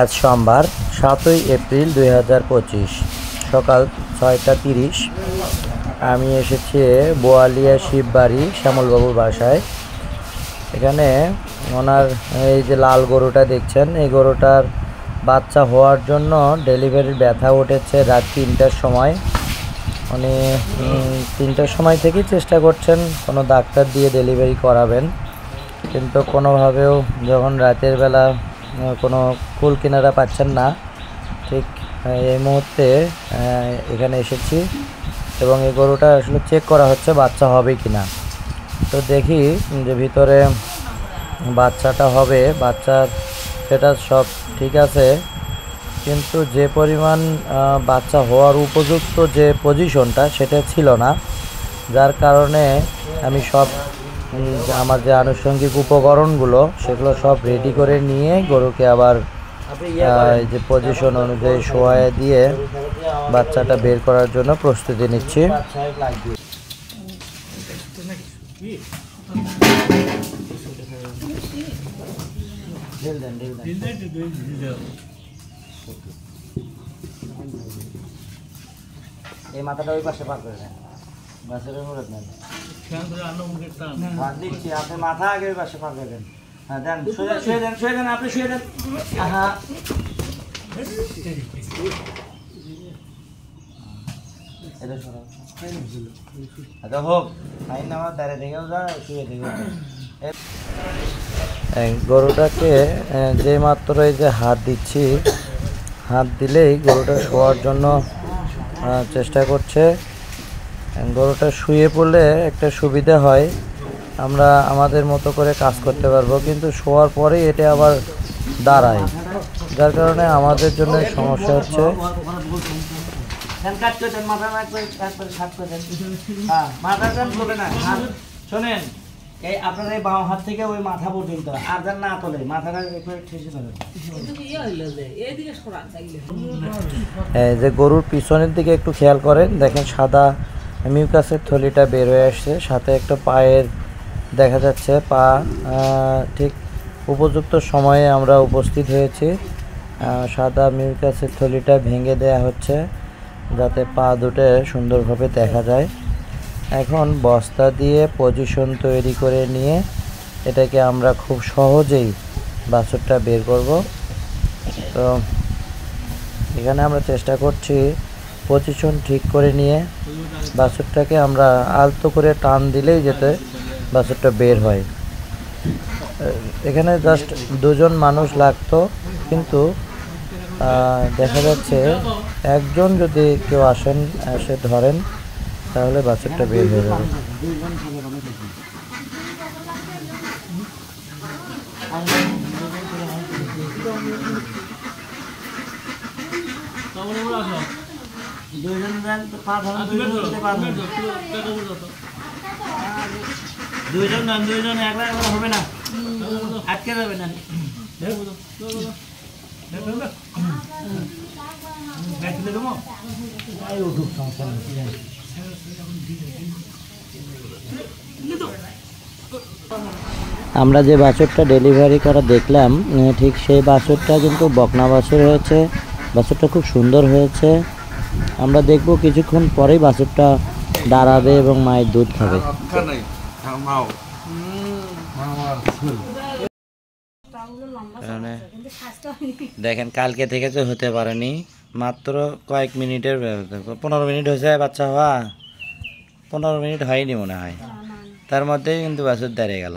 আজ সোমবার 7ই এপ্রিল 2025 সকাল 6টা 30। আমি এসেছি বোয়ালিয়া শিববাড়ি শ্যামলবাবুর বাসায়। এখানে ওনার এই যে লাল গরুটা দেখছেন, এই গরুটার বাচ্চা হওয়ার জন্য ডেলিভারির ব্যথা উঠেছে রাত 3টার সময়। উনি 3টার সময় থেকেই চেষ্টা করছেন কোনো ডাক্তার দিয়ে ডেলিভারি করাবেন, কিন্তু কোনোভাবেও যখন রাতের বেলা কোনো কুল কিনারা পাচ্ছেন না, ঠিক এই মুহূর্তে এখানে এসেছি এবং এই গরুটা আসলে চেক করা হচ্ছে বাচ্চা হবে কি না। তো দেখি যে ভিতরে বাচ্চাটা হবে, বাচ্চার সেটা সব ঠিক আছে, কিন্তু যে পরিমাণ বাচ্চা হওয়ার উপযুক্ত যে পজিশনটা সেটা ছিল না, যার কারণে আমি সব আমার যে আনুষঙ্গিক উপকরণগুলো সেগুলো সব রেডি করে নিয়ে গরুকে আবার যে পজিশন অনুযায়ী শোয়ায় দিয়ে বাচ্চাটা বের করার জন্য প্রস্তুতি নিচ্ছি। এই মাথাটা ওই পাশে পার করে দেন, বাসের মুরত নেন, দিচ্ছি আপনি মাথা আগে ওই পাশে পার করে দেন। হ্যাঁ দেন, শুয়ে দেন, শুয়ে দেন, আপনি শুয়ে দেন। হ্যাঁ এটা সরাও, আচ্ছা হোক, আইন আমার দাঁড়িয়ে থেকেও যা, শুয়ে থেকেও। গরুটাকে যে মাত্র এই যে হাত দিচ্ছি, হাত দিলেই গরুটা শোয়ার জন্য চেষ্টা করছে। গরুটা শুয়ে পড়লে একটা সুবিধা হয়, আমরা আমাদের মতো করে কাজ করতে পারবো, কিন্তু শোয়ার পরেই এটা আবার দাঁড়ায়, যার কারণে আমাদের জন্য সমস্যা হচ্ছে। শোনেন, এই আপনার এই বাম হাত থেকে ওই মাথা পর্যন্ত আর যেন না তোলে, মাথাটা ঠেসে ধরে। এই যে গরুর পিছনের দিকে একটু খেয়াল করেন, দেখেন সাদা মিউকাসের থলিটা বের হয়ে আসছে, সাথে একটা পায়ের দেখা যাচ্ছে পা। ঠিক উপযুক্ত সময়ে আমরা উপস্থিত হয়েছি। সাদা মিউকাসের থলিটা ভেঙে দেয়া হচ্ছে যাতে পা দুটো সুন্দরভাবে দেখা যায়। এখন বস্তা দিয়ে পজিশন তৈরি করে নিয়ে এটাকে আমরা খুব সহজেই বাছুরটা বের করব। তো এখানে আমরা চেষ্টা করছি পজিশন ঠিক করে নিয়ে বাছুরটাকে আমরা আলতো করে টান দিলেই যাতে বাছুরটা বের হয়। এখানে জাস্ট দুজন মানুষ লাগতো, কিন্তু দেখা যাচ্ছে একজন যদি কেউ আসেন, এসে ধরেন, তাহলে বাছুরটা বের হয়ে যাবে। দুইজন একলা একলা হবে না, আটকে যাবে না। আমরা যে বাছুরটা ডেলিভারি করা দেখলাম, ঠিক সেই বাছুরটা কিন্তু বকনা বাছুর হয়েছে। বাছুরটা খুব সুন্দর হয়েছে। আমরা দেখব কিছুক্ষণ পরেই বাছুরটা দাঁড়াবে এবং মায়ের দুধ খাবে। দেখেন, কালকে থেকে তো হতে পারেনি, মাত্র কয়েক মিনিটের, 15 মিনিট হয়েছে বাচ্চা হওয়া, 15 মিনিট হয়নি মনে হয়, তার মধ্যেই কিন্তু বাছুর দাঁড়িয়ে গেল।